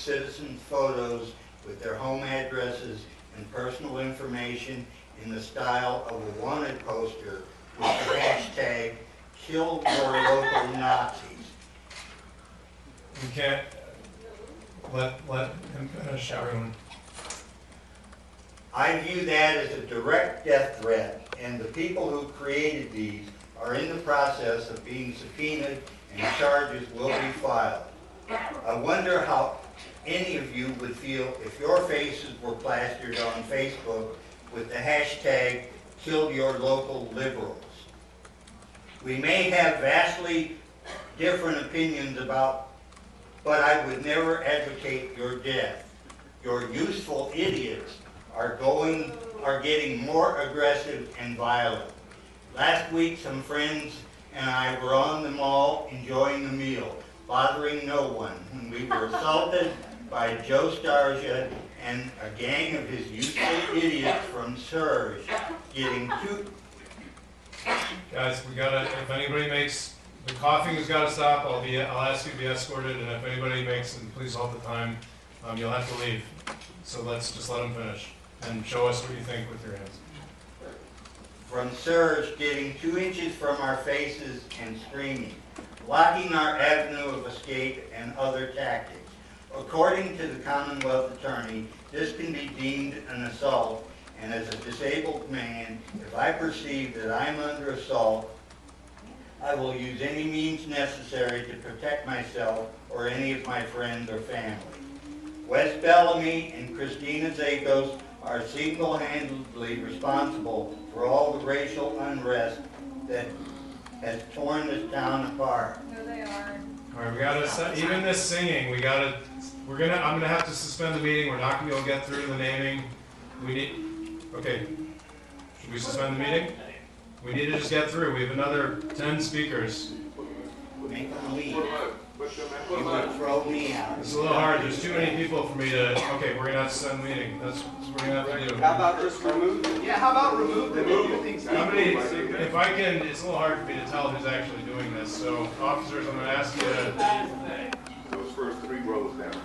citizens' photos with their home addresses and personal information in the style of a wanted poster with the hashtag Kill Your Local Nazis. We can't let him finish, everyone. I view that as a direct death threat, and the people who created these are in the process of being subpoenaed and charges will be filed. I wonder how any of you would feel if your faces were plastered on Facebook with the hashtag Kill Your Local Liberals. We may have vastly different opinions about, but I would never advocate your death. Your useful idiots are getting more aggressive and violent. Last week, some friends and I were on the mall enjoying a meal, bothering no one, when we were assaulted by Joe Starsia and a gang of his useful idiots from Surge, getting too... Guys, we gotta, if anybody makes, the coughing has gotta stop, I'll ask you to be escorted, and if anybody makes, and please hold the time, you'll have to leave. So let's just let them finish, and show us what you think with your hands. From Surge, getting 2 inches from our faces and screaming, blocking our avenue of escape and other tactics. According to the Commonwealth Attorney, this can be deemed an assault, and as a disabled man, if I perceive that I'm under assault, I will use any means necessary to protect myself or any of my friends or family. Wes Bellamy and Christina Zakos are single-handedly responsible for all the racial unrest that has torn this town apart. No, they aren't. All right, we gotta, even this singing, I'm gonna have to suspend the meeting, we're not gonna be able to get through the naming. Okay, should we suspend the meeting? We need to just get through, we have another 10 speakers. Make them leave. You would throw me out. It's a little hard, there's too many people for me to, okay, we're gonna have to suspend the meeting, that's what we're gonna have to do. How about just remove them? Yeah, how about remove them and do things How many, if I can, it's a little hard for me to tell who's actually doing this, so officers, I'm gonna ask you to... Those first 3 rows down there.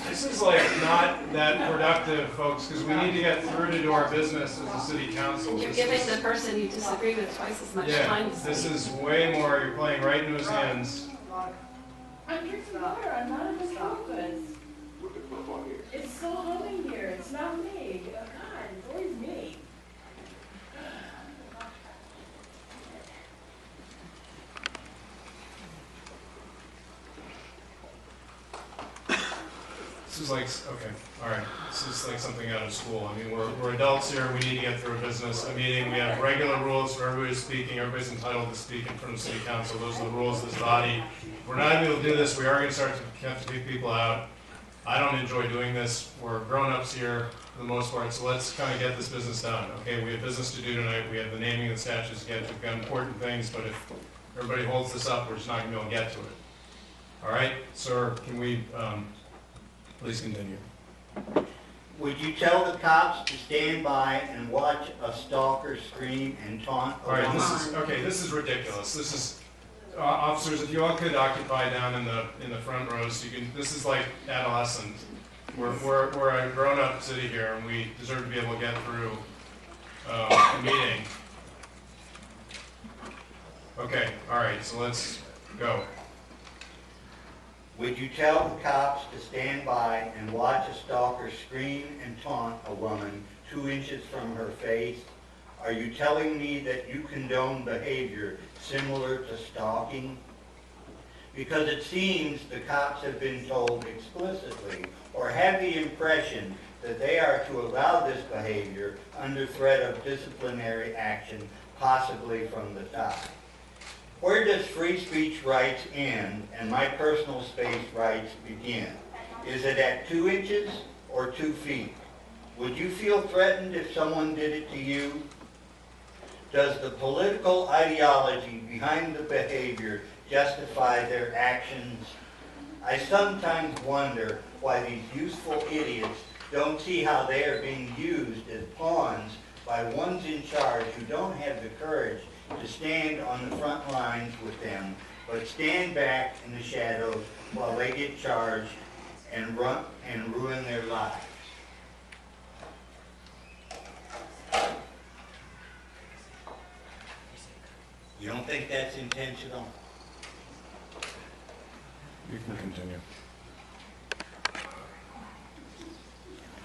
This is like not that productive, folks, because we need to get through to do our business as a city council. You're giving the person you disagree with twice as much time. Yeah, this is way more, you're playing right into his hands. I'm drinking water, I'm not in the focus. With the club on here. It's so hot in here, it's not me. God, it's always me. This is like, okay, all right, this is like something out of school. I mean, we're adults here, we need to get through a meeting. We have regular rules for everybody speaking, everybody's entitled to speak in front of city council. Those are the rules of this body. If we're not able to do this, we are gonna start to have to kick people out. I don't enjoy doing this. We're grown-ups here for the most part, so let's kind of get this business done. Okay, we have business to do tonight. We have the naming of the statues to get to. We've got important things, but if everybody holds this up, we're just not gonna be able to get to it. All right, sir, can we, please continue. Would you tell the cops to stand by and watch a stalker scream and taunt a All right, woman? this is ridiculous. This is, officers, if you all could occupy down in the front rows, you can. This is like adolescent. We're a grown-up city here, and we deserve to be able to get through a meeting. Okay, all right, so let's go. Would you tell the cops to stand by and watch a stalker scream and taunt a woman 2 inches from her face? Are you telling me that you condone behavior similar to stalking? Because it seems the cops have been told explicitly or have the impression that they are to allow this behavior under threat of disciplinary action, possibly from the top. Where does free speech rights end and my personal space rights begin? Is it at 2 inches or 2 feet? Would you feel threatened if someone did it to you? Does the political ideology behind the behavior justify their actions? I sometimes wonder why these useful idiots don't see how they are being used as pawns by ones in charge who don't have the courage to stand on the front lines with them, but stand back in the shadows while they get charged and ruin their lives. You don't think that's intentional? You can continue.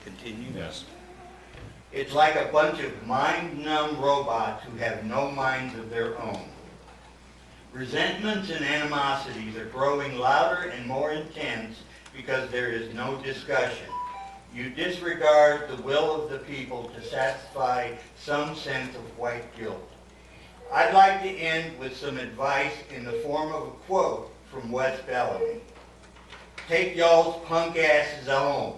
Continue? Yes. It's like a bunch of mind-numb robots who have no minds of their own. Resentments and animosities are growing louder and more intense because there is no discussion. You disregard the will of the people to satisfy some sense of white guilt. I'd like to end with some advice in the form of a quote from Wes Bellamy. Take y'all's punk asses home.